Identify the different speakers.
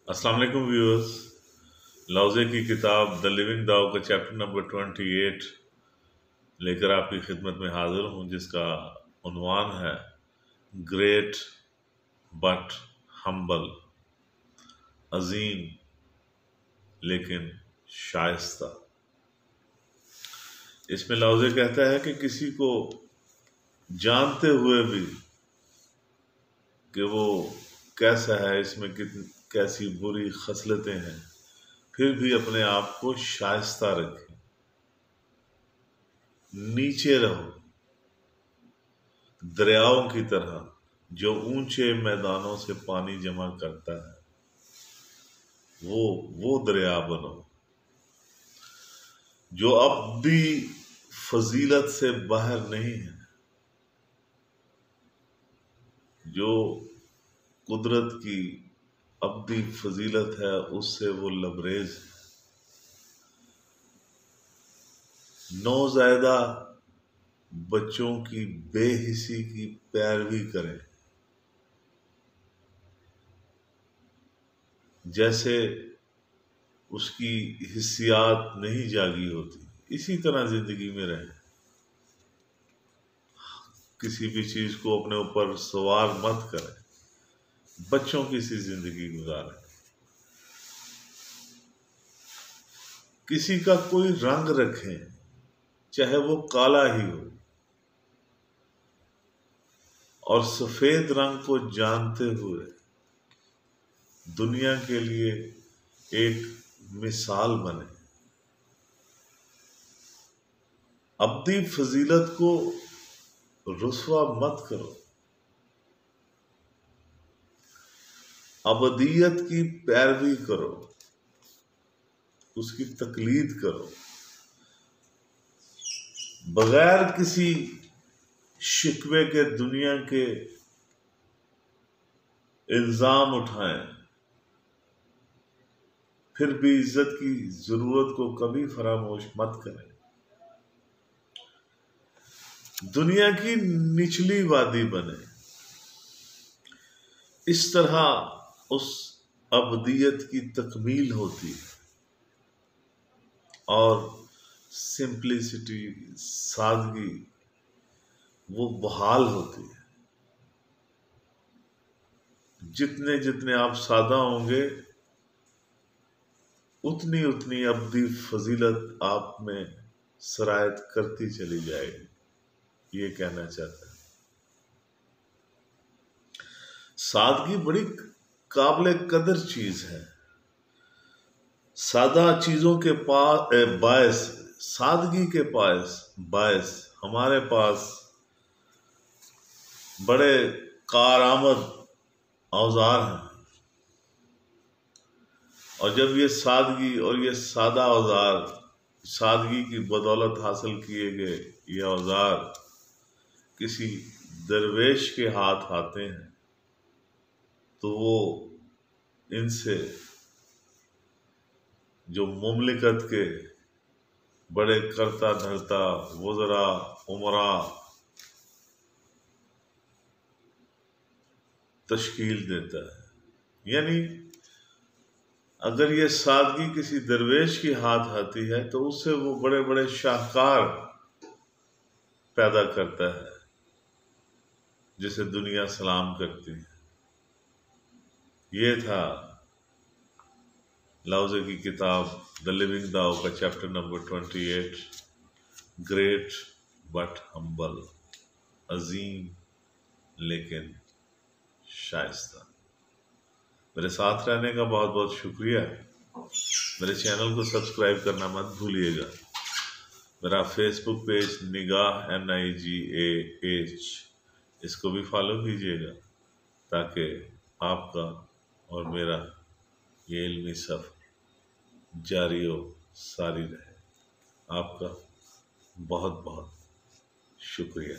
Speaker 1: السلام علیکم ویورز، لوزے کی کتاب دا لیونگ داؤ کا چیپٹر نمبر 28 لے کر آپ کی خدمت میں حاضر ہوں، جس کا عنوان ہے گریٹ بٹ ہمبل، عظیم لیکن شائستہ۔ اس میں لوزے کہتا ہے کہ کسی کو جانتے ہوئے بھی کہ وہ کیسا ہے، اس میں کیسی بری خصلتیں ہیں، پھر بھی اپنے آپ کو شائستہ رکھیں، نیچے رہو، دریاؤں کی طرح جو اونچے میدانوں سے پانی جمع کرتا ہے، وہ دریا بنو جو ابدی فضیلت سے باہر نہیں ہے، جو قدرت کی ابدی فضیلت ہے اس سے وہ لبریز ہے۔ نوزائیدہ بچوں کی بے حسی کی پیروی کریں، جیسے اس کی حسیات نہیں جاگی ہوتی، اسی طرح زندگی میں رہیں۔ کسی بھی چیز کو اپنے اوپر سوار مت کریں، بچوں کی سی زندگی گزاریں۔ کسی کا کوئی رنگ رکھیں، چاہے وہ کالا ہی ہو، اور سفید رنگ کو جانتے ہوئے دنیا کے لیے ایک مثال بنے۔ ابدی فضیلت کو رسوا مت کرو، ابدیت کی پیروی کرو، اس کی تقلید کرو، بغیر کسی شکوے کے دنیا کے الزام اٹھائیں، پھر بھی عزت کی ضرورت کو کبھی فراموش مت کریں۔ دنیا کی نچلی وادی بنے، اس طرح اس ابدیت کی تکمیل ہوتی ہے، اور سمپلسٹی، سادگی، وہ بحال ہوتی ہے۔ جتنے جتنے آپ سادہ ہوں گے، اتنی اتنی ابدی فضیلت آپ میں سرایت کرتی چلی جائے گی، یہ کہنا چاہتا ہے۔ سادگی بڑی قابل قدر چیز ہے۔ سادہ چیزوں کے باعث، سادگی کے باعث ہمارے پاس بڑے کارآمد اوزار ہیں، اور جب یہ سادگی اور یہ سادہ اوزار، سادگی کی بدولت حاصل کیے گئے یہ اوزار کسی درویش کے ہاتھ آتے ہیں، تو وہ ان سے جو مملکت کے بڑے کرتا دھرتا وزراء، امراء تشکیل دیتا ہے۔ یعنی اگر یہ سادگی کسی درویش کی ہاتھ آتی ہے تو اس سے وہ بڑے بڑے شاہکار پیدا کرتا ہے، جسے دنیا سلام کرتی ہے۔ یہ تھا لاؤزے کی کتاب دا لیونگ داؤ کا چیپٹر نمبر 28، گریٹ بٹ ہمبل، عظیم لیکن شائستہ۔ میرے ساتھ رہنے کا بہت بہت شکریہ۔ میرے چینل کو سبسکرائب کرنا مت بھولیے گا۔ میرا فیس بک پیج نگاہ NIGAH، اس کو بھی فالو کیجیے گا، تاکہ آپ کا اور میرا یہ علمی سفر جاری و ساری رہے۔ آپ کا بہت بہت شکریہ۔